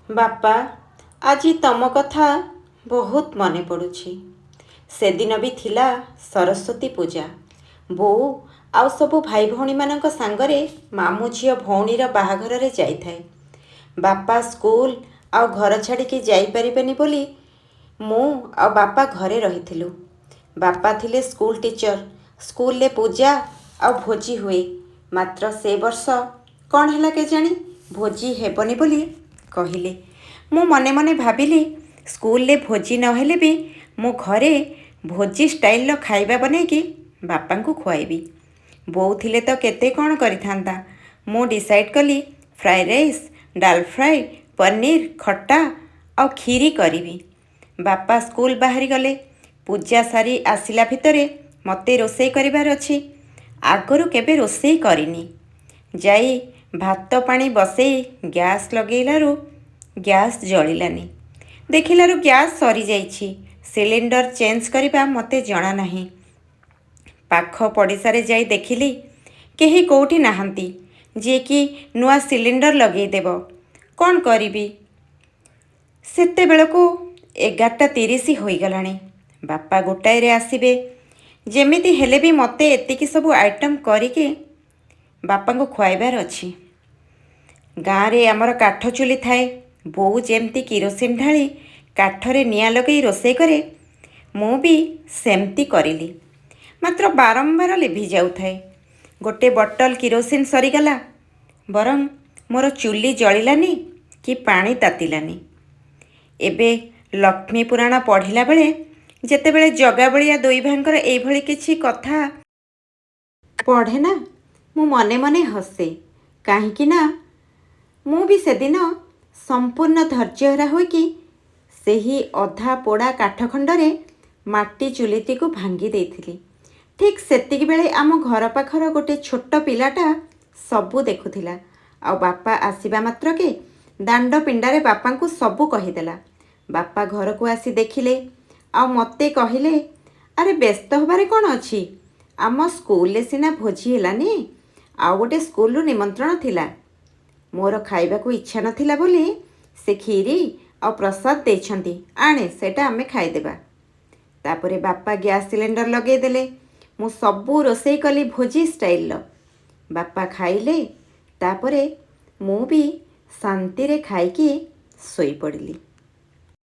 ବାପା, ଆଜି ତମ କଥା ବହୁତ ମନେ ପଡ଼ୁଛି। ସେଦିନ ବି ଥିଲା ସରସ୍ୱତୀ ପୂଜା। ବୋଉ ଆଉ ସବୁ ଭାଇ ଭଉଣୀମାନଙ୍କ ସାଙ୍ଗରେ ମାମୁଁ ଝିଅ ଭଉଣୀର ବାହାଘରରେ ଯାଇଥାଏ। ବାପା ସ୍କୁଲ ଆଉ ଘର ଛାଡ଼ିକି ଯାଇପାରିବେନି ବୋଲି ମୁଁ ଆଉ ବାପା ଘରେ ରହିଥିଲୁ। ବାପା ଥିଲେ ସ୍କୁଲ ଟିଚର। ସ୍କୁଲରେ ପୂଜା ଆଉ ଭୋଜି ହୁଏ। ମାତ୍ର ସେ ବର୍ଷ କ'ଣ ହେଲା କେଜାଣି ଭୋଜି ହେବନି ବୋଲି କହିଲେ। ମୁଁ ମନେ ମନେ ଭାବିଲି ସ୍କୁଲରେ ଭୋଜି ନହେଲେ ବି ମୁଁ ଘରେ ଭୋଜି ଷ୍ଟାଇଲର ଖାଇବା ବନେଇକି ବାପାଙ୍କୁ ଖୁଆଇବି। ବୋଉ ଥିଲେ ତ କେତେ କ'ଣ କରିଥାନ୍ତା। ମୁଁ ଡିସାଇଡ଼୍ କଲି ଫ୍ରାଏ ରାଇସ୍, ଡାଲ ଫ୍ରାଏ, ପନିର, ଖଟା ଆଉ କ୍ଷୀରି କରିବି। ବାପା ସ୍କୁଲ ବାହାରିଗଲେ। ପୂଜା ସାରି ଆସିଲା ଭିତରେ ମୋତେ ରୋଷେଇ କରିବାର ଅଛି। ଆଗରୁ କେବେ ରୋଷେଇ କରିନି। ଯାଇ ଭାତ ପାଣି ବସେଇ ଗ୍ୟାସ୍ ଲଗେଇଲାରୁ ଗ୍ୟାସ୍ ଜଳିଲାନି। ଦେଖିଲାରୁ ଗ୍ୟାସ୍ ସରିଯାଇଛି। ସିଲିଣ୍ଡର ଚେଞ୍ଜ କରିବା ମୋତେ ଜଣା ନାହିଁ। ପାଖ ପଡ଼ିଶାରେ ଯାଇ ଦେଖିଲି କେହି କେଉଁଠି ନାହାନ୍ତି ଯିଏକି ନୂଆ ସିଲିଣ୍ଡର ଲଗେଇଦେବ। କ'ଣ କରିବି? ସେତେବେଳକୁ 11:30 ହୋଇଗଲାଣି। ବାପା ଗୋଟାଏରେ ଆସିବେ। ଯେମିତି ହେଲେ ବି ମୋତେ ଏତିକି ସବୁ ଆଇଟମ୍ କରିକି ବାପାଙ୍କୁ ଖୁଆଇବାର ଅଛି। ଗାଁରେ ଆମର କାଠ ଚୁଲି ଥାଏ। ବୋଉ ଯେମିତି କିରୋସିନ ଢାଳି କାଠରେ ନିଆଁ ଲଗେଇ ରୋଷେଇ କରେ, ମୁଁ ବି ସେମିତି କରିଲି। ମାତ୍ର ବାରମ୍ବାର ଲିଭି ଯାଉଥାଏ। ଗୋଟେ ବୋଟଲ କିରୋସିନ ସରିଗଲା। ବରଂ ମୋର ଚୁଲି ଜଳିଲାନି କି ପାଣି ତାତିଲାନି। ଏବେ ଲକ୍ଷ୍ମୀ ପୁରାଣ ପଢ଼ିଲା ବେଳେ ଯେତେବେଳେ ଜଗାବଳିଆ ଦୁଇ ଭାଇଙ୍କର ଏଇଭଳି କିଛି କଥା ପଢ଼େ ନା, ମୁଁ ମନେ ମନେ ହସେ। କାହିଁକି ନା ମୁଁ ବି ସେଦିନ ସମ୍ପୂର୍ଣ୍ଣ ଧୈର୍ଯ୍ୟହରା ହୋଇକି ସେହି ଅଧା ପୋଡ଼ା କାଠ ଖଣ୍ଡରେ ମାଟି ଚୁଲିଟିକୁ ଭାଙ୍ଗି ଦେଇଥିଲି। ଠିକ୍ ସେତିକିବେଳେ ଆମ ଘର ପାଖର ଗୋଟେ ଛୋଟ ପିଲାଟା ସବୁ ଦେଖୁଥିଲା। ଆଉ ବାପା ଆସିବା ମାତ୍ରକେ ଦାଣ୍ଡ ପିଣ୍ଡାରେ ବାପାଙ୍କୁ ସବୁ କହିଦେଲା। ବାପା ଘରକୁ ଆସି ଦେଖିଲେ ଆଉ ମୋତେ କହିଲେ, ଆରେ ବ୍ୟସ୍ତ ହେବାରେ କ'ଣ ଅଛି? ଆମ ସ୍କୁଲରେ ସିନା ଭୋଜି ହେଲାନି, ଆଉ ଗୋଟେ ସ୍କୁଲରୁ ନିମନ୍ତ୍ରଣ ଥିଲା। ମୋର ଖାଇବାକୁ ଇଚ୍ଛା ନଥିଲା ବୋଲି ସେ କ୍ଷୀରି ଆଉ ପ୍ରସାଦ ଦେଇଛନ୍ତି। ଆଣେ, ସେଇଟା ଆମେ ଖାଇଦେବା। ତାପରେ ବାପା ଗ୍ୟାସ୍ ସିଲିଣ୍ଡର ଲଗେଇଦେଲେ। ମୁଁ ସବୁ ରୋଷେଇ କଲି ଭୋଜି ଷ୍ଟାଇଲର। ବାପା ଖାଇଲେ। ତାପରେ ମୁଁ ବି ଶାନ୍ତିରେ ଖାଇକି ଶୋଇପଡ଼ିଲି।